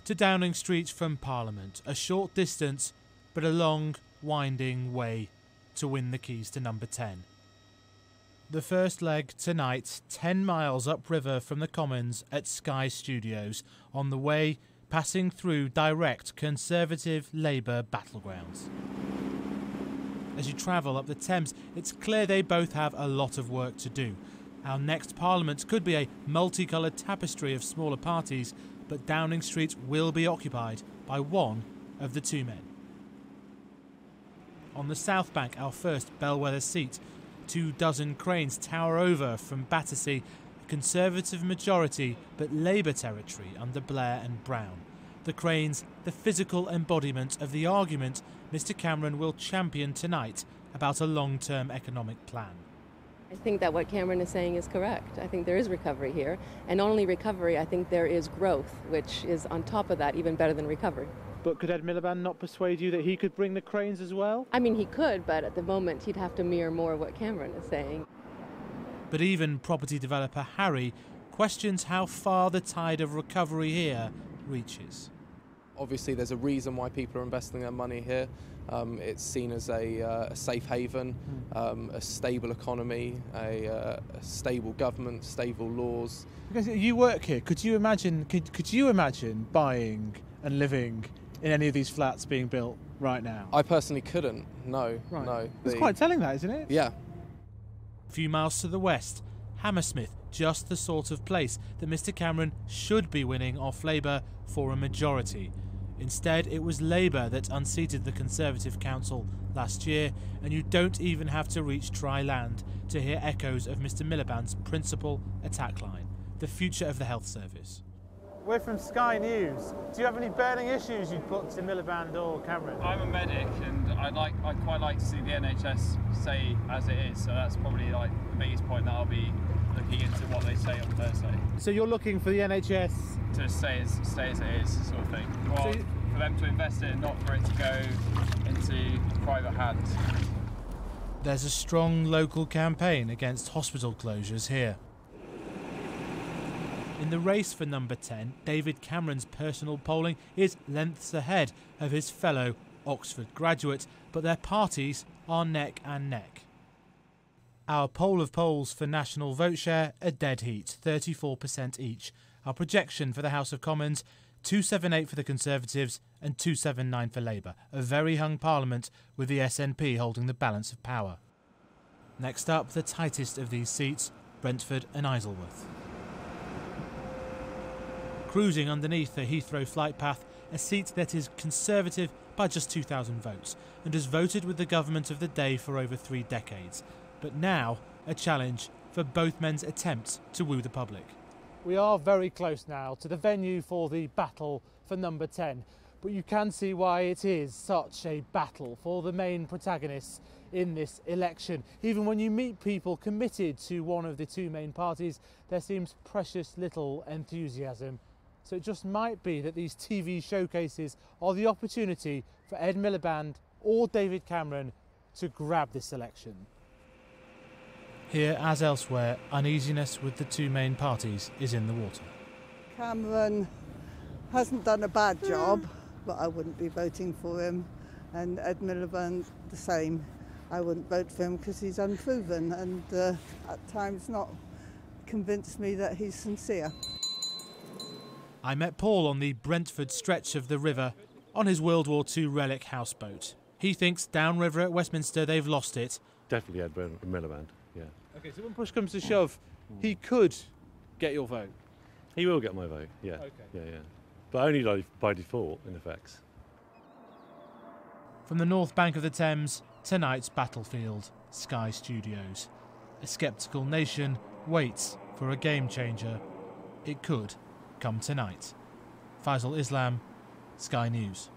to Downing Street from Parliament, a short distance but a long, winding way to win the keys to number 10. The first leg tonight, 10 miles upriver from the Commons at Sky Studios, on the way passing through direct Conservative Labour battlegrounds. As you travel up the Thames, it's clear they both have a lot of work to do. Our next Parliament could be a multicoloured tapestry of smaller parties, but Downing Street will be occupied by one of the two men. On the South Bank, our first bellwether seat, 24 cranes tower over from Battersea, a Conservative majority but Labour territory under Blair and Brown. The cranes, the physical embodiment of the argument Mr Cameron will champion tonight about a long-term economic plan. I think that what Cameron is saying is correct. I think there is recovery here, and not only recovery, I think there is growth, which is on top of that even better than recovery. But could Ed Miliband not persuade you that he could bring the cranes as well? I mean, he could, but at the moment he'd have to mirror more what Cameron is saying. But even property developer Harry questions how far the tide of recovery here reaches. Obviously there's a reason why people are investing their money here. It's seen as a safe haven, a stable economy, a stable government, stable laws. Because you work here, could you imagine buying and living in any of these flats being built right now? I personally couldn't, no. Right. No. It's quite telling that, isn't it? Yeah. A few miles to the west, Hammersmith, just the sort of place that Mr Cameron should be winning off Labour for a majority. Instead, it was Labour that unseated the Conservative Council last year, and you don't even have to reach dry land to hear echoes of Mr Miliband's principal attack line, the future of the health service. We're from Sky News. Do you have any burning issues you'd put to Miliband or Cameron? I'm a medic, and I quite like to see the NHS stay as it is. So that's probably like the biggest point that I'll be looking into what they say on Thursday. So you're looking for the NHS to stay as it is, sort of thing. Well, for them to invest in it, not for it to go into private hands. There's a strong local campaign against hospital closures here. In the race for number 10, David Cameron's personal polling is lengths ahead of his fellow Oxford graduate, but their parties are neck and neck. Our poll of polls for national vote share, a dead heat, 34% each. Our projection for the House of Commons, 278 for the Conservatives and 279 for Labour. A very hung Parliament with the SNP holding the balance of power. Next up, the tightest of these seats, Brentford and Isleworth. Cruising underneath the Heathrow flight path, a seat that is Conservative by just 2,000 votes and has voted with the government of the day for over 3 decades. But now, a challenge for both men's attempts to woo the public. We are very close now to the venue for the battle for number 10, but you can see why it is such a battle for the main protagonists in this election. Even when you meet people committed to one of the two main parties, there seems precious little enthusiasm. So it just might be that these TV showcases are the opportunity for Ed Miliband or David Cameron to grab this election. Here, as elsewhere, uneasiness with the two main parties is in the water. Cameron hasn't done a bad job, but I wouldn't be voting for him. And Ed Miliband, the same. I wouldn't vote for him because he's unproven and at times not convinced me that he's sincere. I met Paul on the Brentford stretch of the river on his World War II relic houseboat. He thinks downriver at Westminster they've lost it. Definitely Ed Miliband, yeah. OK, so when push comes to shove, he could get your vote? He will get my vote, yeah. OK. Yeah. But only by default, in effect. From the north bank of the Thames, tonight's battlefield, Sky Studios. A sceptical nation waits for a game changer. It could come tonight. Faisal Islam, Sky News.